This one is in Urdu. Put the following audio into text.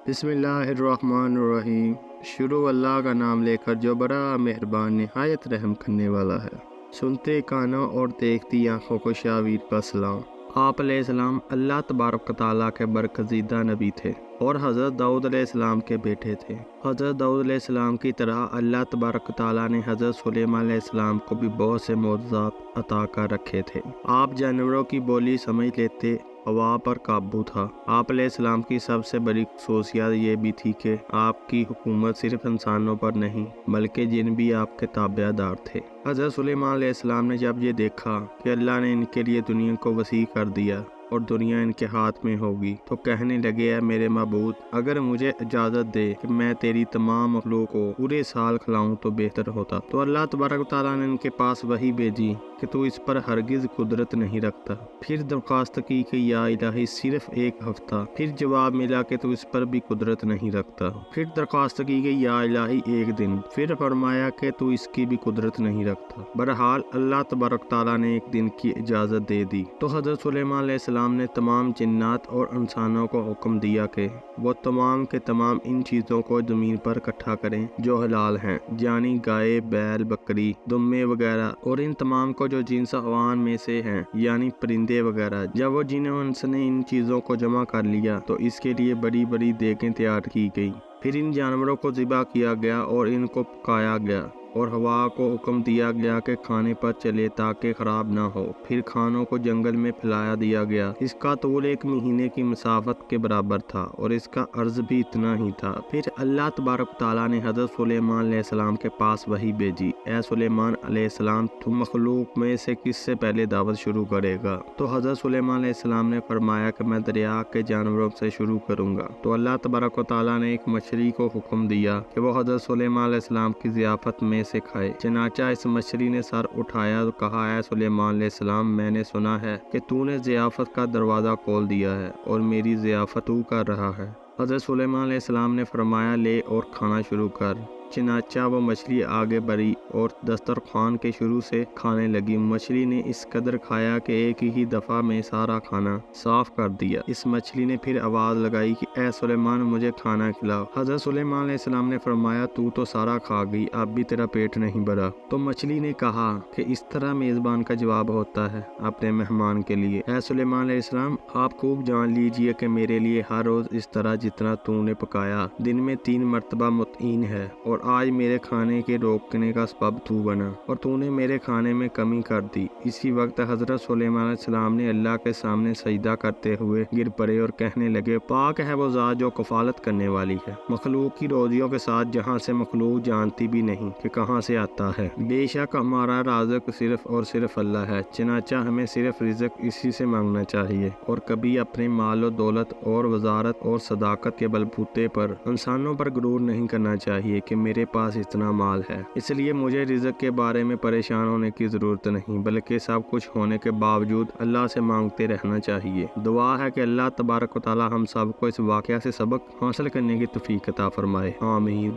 بسم اللہ الرحمن الرحیم۔ شروع اللہ کا نام لے کر جو بڑا مہربان نہایت رحم کرنے والا ہے۔ سنتے کانوں اور دیکھتی آنکھوں کو شاویر کا سلام۔ آپ علیہ السلام اللہ تبارک و تعالیٰ کے برگزیدہ نبی تھے اور حضرت داؤد علیہ السلام کے بیٹے تھے۔ حضرت داؤد علیہ السلام کی طرح اللہ تبارک و تعالیٰ نے حضرت سلیمان علیہ السلام کو بھی بہت سے معجزات عطا کر رکھے تھے۔ آپ جانوروں کی بولی سمجھ لیتے، ہوا پر قابو تھا۔ آپ علیہ السلام کی سب سے بڑی خصوصیت یہ بھی تھی کہ آپ کی حکومت صرف انسانوں پر نہیں بلکہ جن بھی آپ کے تابع دار تھے۔ حضرت سلیمان علیہ السلام نے جب یہ دیکھا کہ اللہ نے ان کے لیے دنیا کو وسیع کر دیا اور دنیا ان کے ہاتھ میں ہوگی تو کہنے لگے، اے میرے معبود، اگر مجھے اجازت دے کہ میں تیری تمام مخلوق کو پورے سال کھلاؤں تو بہتر ہوتا۔ تو اللہ تبارک و تعالیٰ نے ان کے پاس وحی بھیجی کہ تو اس پر ہرگز قدرت نہیں رکھتا۔ پھر درخواست کی کہ یا الہی صرف ایک ہفتہ۔ پھر جواب ملا کہ تو اس پر بھی قدرت نہیں رکھتا۔ پھر درخواست کی کہ یا الہی ایک دن۔ پھر فرمایا کہ تو اس کی بھی قدرت نہیں رکھتا۔ بہرحال اللہ تبارک تعالیٰ نے ایک دن کی اجازت دے دی تو حضرت سلیمان علیہ السلام نے تمام جنات اور انسانوں کو حکم دیا کہ وہ تمام کے تمام ان چیزوں کو زمین پر اکٹھا کریں جو حلال ہیں، یعنی گائے، بیل، بکری، دمبے وغیرہ، اور ان تمام کو جو جنس حیوان میں سے ہیں، یعنی پرندے وغیرہ۔ جب وہ جن و انس نے ان چیزوں کو جمع کر لیا تو اس کے لیے بڑی بڑی دیگیں تیار کی گئی۔ پھر ان جانوروں کو ذبح کیا گیا اور ان کو پکایا گیا اور ہوا کو حکم دیا گیا کہ کھانے پر چلے تاکہ خراب نہ ہو۔ پھر کھانوں کو جنگل میں پھیلا دیا گیا۔ اس کا طول 1 مہینے کی مسافت کے برابر تھا اور اس کا عرض بھی اتنا ہی تھا۔ پھر اللہ تبارک تعالیٰ نے حضرت سلیمان علیہ السلام کے پاس وحی بھیجی، اے سلیمان علیہ السلام، تم مخلوق میں سے کس سے پہلے دعوت شروع کرے گا؟ تو حضرت سلیمان علیہ السلام نے فرمایا کہ میں دریا کے جانوروں سے شروع کروں گا۔ تو اللہ تبارک و تعالیٰ نے ایک مچھلی کو حکم دیا کہ وہ حضرت سلیمان علیہ السلام کی ضیافت میں سے کھائے۔ چنانچہ اس مچھلی نے سر اٹھایا اور کہا، اے سلیمان علیہ السلام، میں نے سنا ہے کہ تو نے ضیافت کا دروازہ کھول دیا ہے اور میری ضیافت تو کر رہا ہے۔ حضرت سلیمان علیہ السلام نے فرمایا، لے اور کھانا شروع کر۔ چنانچہ وہ مچھلی آگے بڑھی اور دسترخوان کے شروع سے کھانے لگی۔ مچھلی نے اس قدر کھایا کہ ایک ہی دفعہ میں سارا کھانا صاف کر دیا۔ اس مچھلی نے پھر آواز لگائی کہ اے سلیمان، مجھے کھانا کھلاؤ۔ حضرت سلیمان علیہ السلام نے فرمایا، تو سارا کھا گئی، اب بھی تیرا پیٹ نہیں بھرا۔ تو مچھلی نے کہا کہ اس طرح میزبان کا جواب ہوتا ہے اپنے مہمان کے لیے۔ اے سلیمان علیہ السلام، آپ خوب جان لیجئے کہ میرے لیے ہر روز اس طرح جتنا تو نے پکایا دن میں 3 مرتبہ متعین ہے، اور آج میرے کھانے کے روکنے کا سبب تو بنا اور تو نے میرے کھانے میں کمی کر دی۔ اسی وقت حضرت سلیمان علیہ السلام نے اللہ کے سامنے سجدہ کرتے ہوئے گر پڑے اور کہنے لگے، پاک ہے وہ ذات جو کفالت کرنے والی ہے مخلوق کی روزیوں کے ساتھ، جہاں سے مخلوق جانتی بھی نہیں کہ کہاں سے آتا ہے۔ بے شک ہمارا رازق صرف اور صرف اللہ ہے، چنانچہ ہمیں صرف رزق اسی سے مانگنا چاہیے اور کبھی اپنے مال و دولت اور وزارت اور صداقت کے بلبوتے پر انسانوں پر غرور نہیں کرنا چاہیے کہ میرے پاس اتنا مال ہے، اس لیے مجھے رزق کے بارے میں پریشان ہونے کی ضرورت نہیں، بلکہ سب کچھ ہونے کے باوجود اللہ سے مانگتے رہنا چاہیے۔ دعا ہے کہ اللہ تبارک و تعالیٰ ہم سب کو اس واقعہ سے سبق حاصل کرنے کی توفیق عطا فرمائے، آمین۔